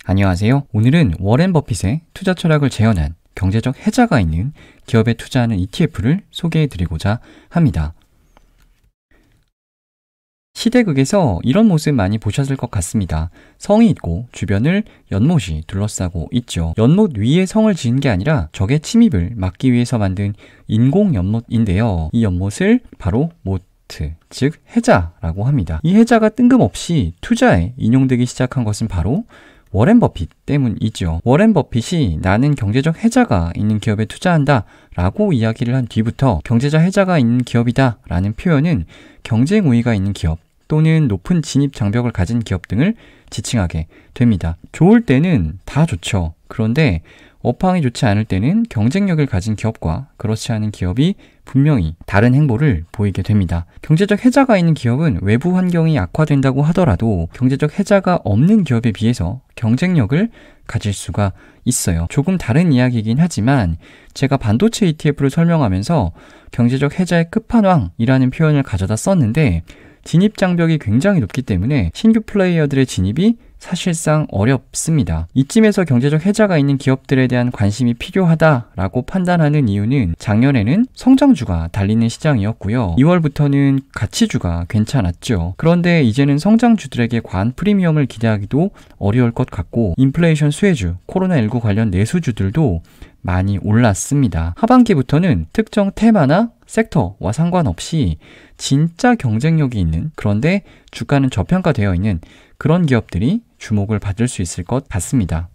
안녕하세요. 오늘은 워렌 버핏의 투자 철학을 재현한 경제적 해자가 있는 기업에 투자하는 ETF를 소개해드리고자 합니다. 시대극에서 이런 모습 많이 보셨을 것 같습니다. 성이 있고 주변을 연못이 둘러싸고 있죠. 연못 위에 성을 지은 게 아니라 적의 침입을 막기 위해서 만든 인공 연못인데요. 이 연못을 바로 모트, 즉 해자라고 합니다. 이 해자가 뜬금없이 투자에 인용되기 시작한 것은 바로 워렌 버핏 때문이죠. 워렌 버핏이 나는 경제적 해자가 있는 기업에 투자한다 라고 이야기를 한 뒤부터 경제적 해자가 있는 기업이다 라는 표현은 경쟁 우위가 있는 기업 또는 높은 진입 장벽을 가진 기업 등을 지칭하게 됩니다. 좋을 때는 다 좋죠. 그런데 업황이 좋지 않을 때는 경쟁력을 가진 기업과 그렇지 않은 기업이 분명히 다른 행보를 보이게 됩니다. 경제적 해자가 있는 기업은 외부 환경이 악화된다고 하더라도 경제적 해자가 없는 기업에 비해서 경쟁력을 가질 수가 있어요. 조금 다른 이야기이긴 하지만 제가 반도체 ETF를 설명하면서 경제적 해자의 끝판왕이라는 표현을 가져다 썼는데 진입 장벽이 굉장히 높기 때문에 신규 플레이어들의 진입이 사실상 어렵습니다. 이쯤에서 경제적 해자가 있는 기업들에 대한 관심이 필요하다라고 판단하는 이유는 작년에는 성장주가 달리는 시장이었고요. 2월부터는 가치주가 괜찮았죠. 그런데 이제는 성장주들에게 과한 프리미엄을 기대하기도 어려울 것 같고 인플레이션 수혜주, 코로나19 관련 내수주들도 많이 올랐습니다. 하반기부터는 특정 테마나 섹터와 상관없이 진짜 경쟁력이 있는 그런데 주가는 저평가되어 있는 그런 기업들이 주목을 받을 수 있을 것 같습니다.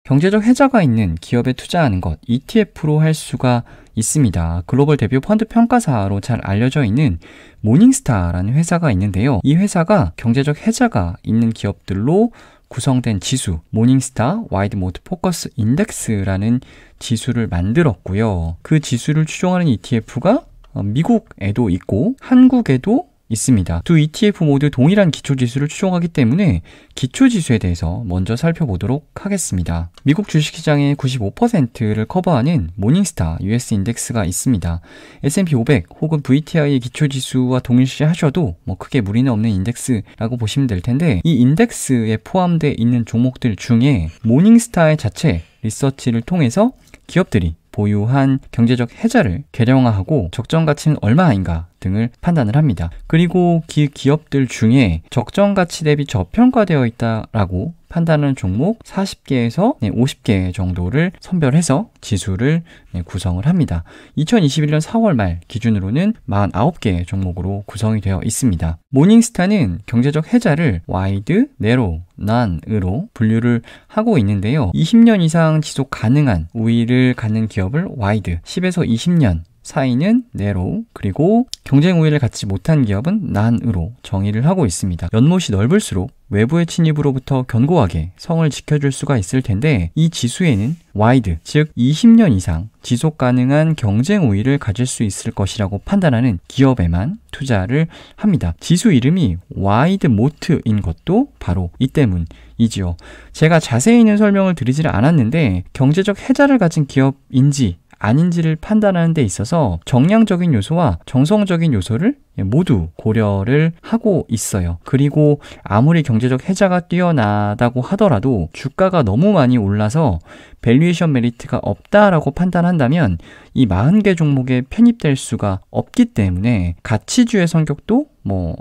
경제적 해자가 있는 기업에 투자하는 것, ETF로 할 수가 있습니다. 글로벌 대표 펀드 평가사로 잘 알려져 있는 모닝스타라는 회사가 있는데요. 이 회사가 경제적 해자가 있는 기업들로 구성된 지수, 모닝스타 와이드 모드 포커스 인덱스라는 지수를 만들었고요. 그 지수를 추종하는 ETF가 미국에도 있고 한국에도 있습니다. 두 ETF 모두 동일한 기초지수를 추종하기 때문에 기초지수에 대해서 먼저 살펴보도록 하겠습니다. 미국 주식시장의 95%를 커버하는 모닝스타 US 인덱스가 있습니다. S&P 500 혹은 VTI의 기초지수와 동일시 하셔도 크게 무리는 없는 인덱스라고 보시면 될 텐데 이 인덱스에 포함되어 있는 종목들 중에 모닝스타의 자체 리서치를 통해서 기업들이 보유한 경제적 해자를 계량화하고 적정 가치는 얼마인가 등을 판단을 합니다. 그리고 기업들 중에 적정 가치 대비 저평가되어 있다라고 판단하는 종목 40개에서 50개 정도를 선별해서 지수를 구성을 합니다. 2021년 4월 말 기준으로는 49개 종목으로 구성이 되어 있습니다. 모닝스타는 경제적 해자를 와이드, 내로, 난으로 분류를 하고 있는데요. 20년 이상 지속 가능한 우위를 갖는 기업을 와이드, 10에서 20년 사이는 네로, 그리고 경쟁 우위를 갖지 못한 기업은 난으로 정의를 하고 있습니다. 연못이 넓을수록 외부의 침입으로부터 견고하게 성을 지켜줄 수가 있을 텐데 이 지수에는 와이드, 즉 20년 이상 지속 가능한 경쟁 우위를 가질 수 있을 것이라고 판단하는 기업에만 투자를 합니다. 지수 이름이 와이드 모트인 것도 바로 이 때문이지요. 제가 자세히는 설명을 드리질 않았는데 경제적 해자를 가진 기업인지 아닌지를 판단하는 데 있어서 정량적인 요소와 정성적인 요소를 모두 고려를 하고 있어요. 그리고 아무리 경제적 해자가 뛰어나다고 하더라도 주가가 너무 많이 올라서 밸류에이션 메리트가 없다라고 판단한다면 이 40개 종목에 편입될 수가 없기 때문에 가치주의 성격도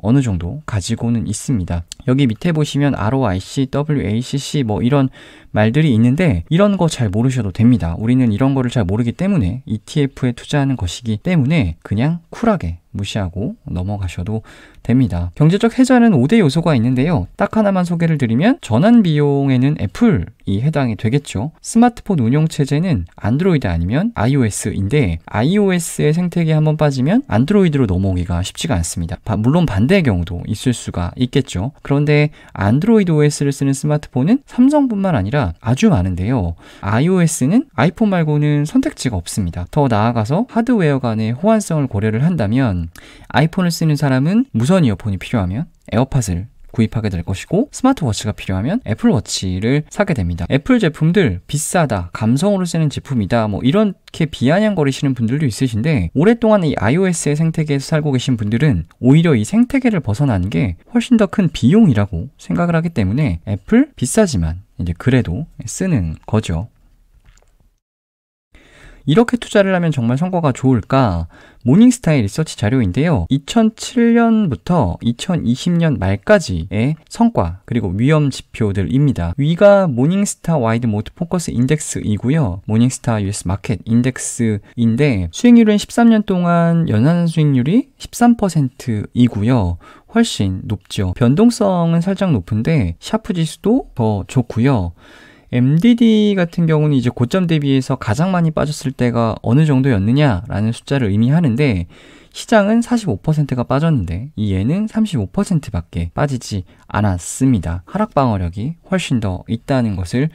어느 정도 가지고는 있습니다. 여기 밑에 보시면 ROIC, WACC 이런 말들이 있는데 이런 거 잘 모르셔도 됩니다. 우리는 이런 거를 잘 모르기 때문에 ETF에 투자하는 것이기 때문에 그냥 쿨하게 무시하고 넘어가셔도 됩니다. 경제적 해자는 5대 요소가 있는데요. 딱 하나만 소개를 드리면 전환 비용에는 애플이 해당이 되겠죠. 스마트폰 운용체제는 안드로이드 아니면 iOS인데 iOS의 생태계에 한번 빠지면 안드로이드로 넘어오기가 쉽지가 않습니다. 물론 반대의 경우도 있을 수가 있겠죠. 그런데 안드로이드 OS를 쓰는 스마트폰은 삼성뿐만 아니라 아주 많은데요. iOS는 아이폰 말고는 선택지가 없습니다. 더 나아가서 하드웨어 간의 호환성을 고려를 한다면 아이폰을 쓰는 사람은 무선 이어폰이 필요하면 에어팟을 구입하게 될 것이고 스마트워치가 필요하면 애플워치를 사게 됩니다. 애플 제품들 비싸다, 감성으로 쓰는 제품이다, 뭐 이렇게 비아냥거리시는 분들도 있으신데 오랫동안 이 iOS의 생태계에서 살고 계신 분들은 오히려 이 생태계를 벗어나는 게 훨씬 더 큰 비용이라고 생각을 하기 때문에 애플 비싸지만 이제 그래도 쓰는 거죠. 이렇게 투자를 하면 정말 성과가 좋을까? 모닝스타의 리서치 자료인데요. 2007년부터 2020년 말까지의 성과 그리고 위험 지표들입니다. 위가 모닝스타 와이드 모트 포커스 인덱스이고요. 모닝스타 US 마켓 인덱스인데 수익률은 13년 동안 연한 수익률이 13%이고요. 훨씬 높죠. 변동성은 살짝 높은데 샤프 지수도 더 좋고요. MDD 같은 경우는 이제 고점 대비해서 가장 많이 빠졌을 때가 어느 정도였느냐라는 숫자를 의미하는데 시장은 45%가 빠졌는데 이 얘는 35%밖에 빠지지 않았습니다. 하락 방어력이 훨씬 더 있다는 것을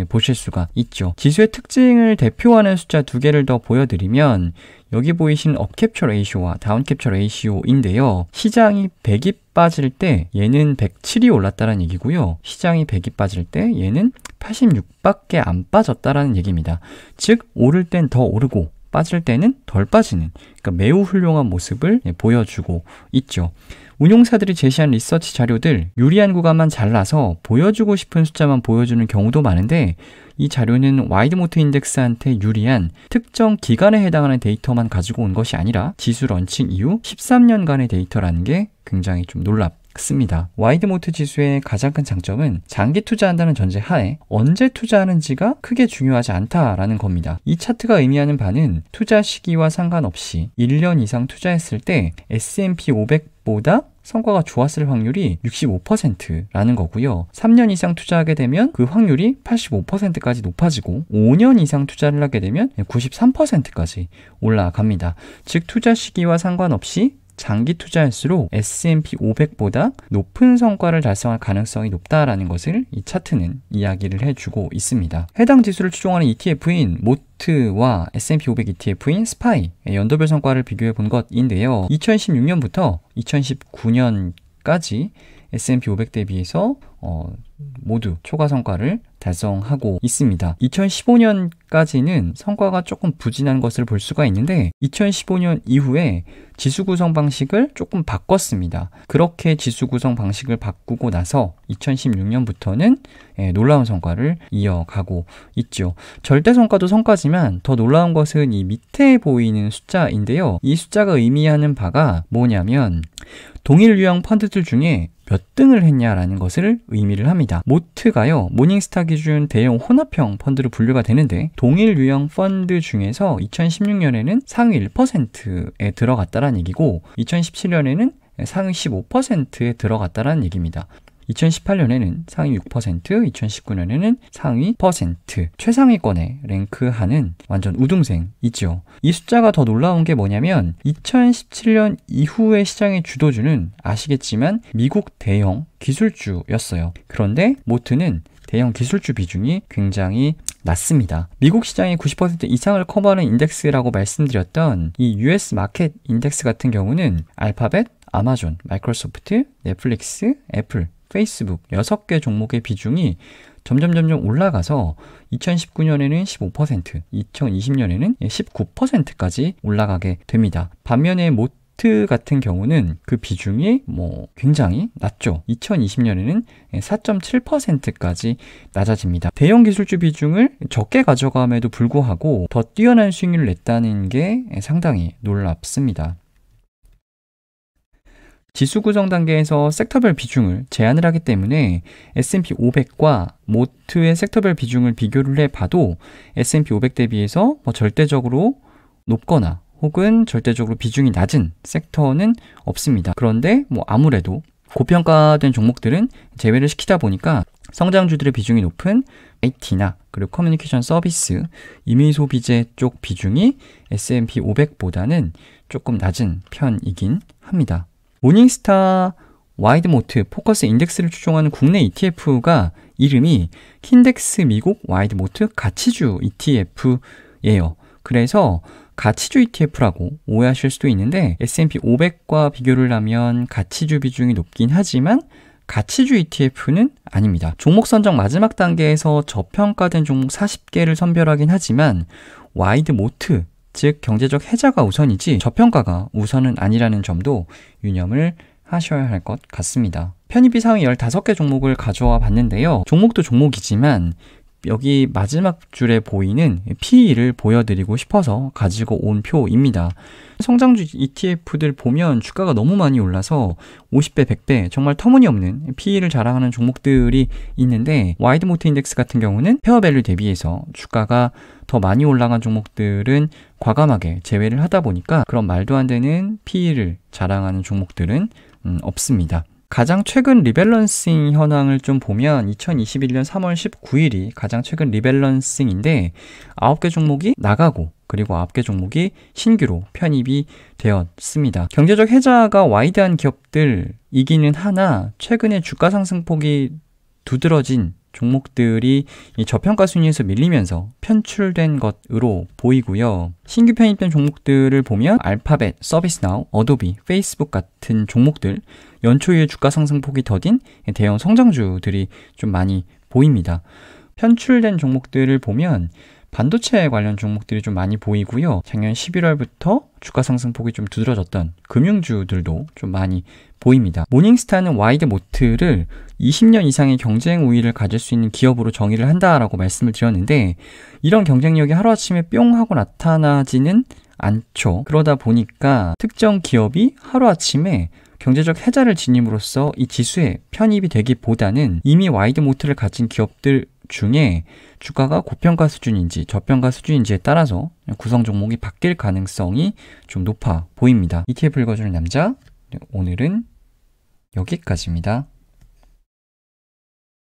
보실 수가 있죠. 지수의 특징을 대표하는 숫자 두 개를 더 보여드리면 여기 보이신 업 캡처 레이시오와 다운 캡처 레이시오인데요. 시장이 100이 빠질 때 얘는 107이 올랐다는 얘기고요. 시장이 100이 빠질 때 얘는 86밖에 안 빠졌다라는 얘기입니다. 즉 오를 땐 더 오르고 빠질 때는 덜 빠지는, 그러니까 매우 훌륭한 모습을 보여주고 있죠. 운용사들이 제시한 리서치 자료들 유리한 구간만 잘라서 보여주고 싶은 숫자만 보여주는 경우도 많은데 이 자료는 와이드모트 인덱스한테 유리한 특정 기간에 해당하는 데이터만 가지고 온 것이 아니라 지수 런칭 이후 13년간의 데이터라는 게 굉장히 좀 놀랍습니다. 와이드모트 지수의 가장 큰 장점은 장기 투자한다는 전제 하에 언제 투자하는지가 크게 중요하지 않다라는 겁니다. 이 차트가 의미하는 바는 투자 시기와 상관없이 1년 이상 투자했을 때 S&P 500보다 성과가 좋았을 확률이 65%라는 거고요. 3년 이상 투자하게 되면 그 확률이 85%까지 높아지고 5년 이상 투자를 하게 되면 93%까지 올라갑니다. 즉 투자 시기와 상관없이 장기 투자할수록 S&P 500보다 높은 성과를 달성할 가능성이 높다라는 것을 이 차트는 이야기를 해주고 있습니다. 해당 지수를 추종하는 ETF인 모트와 S&P 500 ETF인 스파이의 연도별 성과를 비교해 본 것인데요. 2016년부터 2019년까지 S&P 500 대비해서 모두 초과 성과를 달성하고 있습니다. 2015년까지는 성과가 조금 부진한 것을 볼 수가 있는데 2015년 이후에 지수 구성 방식을 조금 바꿨습니다. 그렇게 지수 구성 방식을 바꾸고 나서 2016년부터는 놀라운 성과를 이어가고 있죠. 절대 성과도 성과지만 더 놀라운 것은 이 밑에 보이는 숫자인데요. 이 숫자가 의미하는 바가 뭐냐면 동일 유형 펀드들 중에 몇 등을 했냐라는 것을 의미를 합니다. 모트가요, 모닝스타 기준 대형 혼합형 펀드로 분류가 되는데 동일 유형 펀드 중에서 2016년에는 상위 1%에 들어갔다는 얘기고 2017년에는 상위 15%에 들어갔다는 얘기입니다. 2018년에는 상위 6%, 2019년에는 상위 %, 최상위권에 랭크하는 완전 우등생이죠. 이 숫자가 더 놀라운 게 뭐냐면 2017년 이후의 시장의 주도주는 아시겠지만 미국 대형 기술주였어요. 그런데 모트는 대형 기술주 비중이 굉장히 낮습니다. 미국 시장의 90% 이상을 커버하는 인덱스라고 말씀드렸던 이 US 마켓 인덱스 같은 경우는 알파벳, 아마존, 마이크로소프트, 넷플릭스, 애플, 페이스북 6개 종목의 비중이 점점 올라가서 2019년에는 15%, 2020년에는 19%까지 올라가게 됩니다. 반면에 모트 같은 경우는 그 비중이 굉장히 낮죠. 2020년에는 4.7%까지 낮아집니다. 대형 기술주 비중을 적게 가져감에도 불구하고 더 뛰어난 수익률을 냈다는 게 상당히 놀랍습니다. 지수 구성 단계에서 섹터별 비중을 제한을 하기 때문에 S&P 500과 모트의 섹터별 비중을 비교를 해봐도 S&P 500 대비해서 절대적으로 높거나 혹은 절대적으로 비중이 낮은 섹터는 없습니다. 그런데 아무래도 고평가된 종목들은 제외를 시키다 보니까 성장주들의 비중이 높은 IT나 그리고 커뮤니케이션 서비스, 임의소비재 쪽 비중이 S&P 500보다는 조금 낮은 편이긴 합니다. 모닝스타 와이드모트 포커스 인덱스를 추종하는 국내 ETF가 이름이 킨덱스 미국 와이드모트 가치주 ETF예요. 그래서 가치주 ETF라고 오해하실 수도 있는데 S&P 500과 비교를 하면 가치주 비중이 높긴 하지만 가치주 ETF는 아닙니다. 종목 선정 마지막 단계에서 저평가된 종목 40개를 선별하긴 하지만 와이드 모트, 즉 경제적 해자가 우선이지 저평가가 우선은 아니라는 점도 유념을 하셔야 할 것 같습니다. 편입비 상위 15개 종목을 가져와 봤는데요. 종목도 종목이지만 여기 마지막 줄에 보이는 PE를 보여드리고 싶어서 가지고 온 표입니다. 성장주 ETF들 보면 주가가 너무 많이 올라서 50배, 100배 정말 터무니없는 PE를 자랑하는 종목들이 있는데 와이드모트 인덱스 같은 경우는 페어밸류 대비해서 주가가 더 많이 올라간 종목들은 과감하게 제외를 하다 보니까 그런 말도 안 되는 PE를 자랑하는 종목들은 없습니다. 가장 최근 리밸런싱 현황을 좀 보면 2021년 3월 19일이 가장 최근 리밸런싱인데 9개 종목이 나가고 그리고 9개 종목이 신규로 편입이 되었습니다. 경제적 해자가 와이드한 기업들이기는 하나 최근에 주가 상승폭이 두드러진 종목들이 이 저평가 순위에서 밀리면서 편출된 것으로 보이고요. 신규 편입된 종목들을 보면 알파벳, 서비스나우, 어도비, 페이스북 같은 종목들, 연초에 주가 상승폭이 더딘 대형 성장주들이 좀 많이 보입니다. 편출된 종목들을 보면 반도체 관련 종목들이 좀 많이 보이고요. 작년 11월부터 주가 상승폭이 좀 두드러졌던 금융주들도 좀 많이 보입니다. 모닝스타는 와이드 모트를 20년 이상의 경쟁 우위를 가질 수 있는 기업으로 정의를 한다라고 말씀을 드렸는데 이런 경쟁력이 하루아침에 뿅 하고 나타나지는 않죠. 그러다 보니까 특정 기업이 하루아침에 경제적 해자를 지님으로써 이 지수에 편입이 되기보다는 이미 와이드 모트를 가진 기업들 중에 주가가 고평가 수준인지 저평가 수준인지에 따라서 구성 종목이 바뀔 가능성이 좀 높아 보입니다. ETF 읽어주는 남자, 오늘은 여기까지입니다.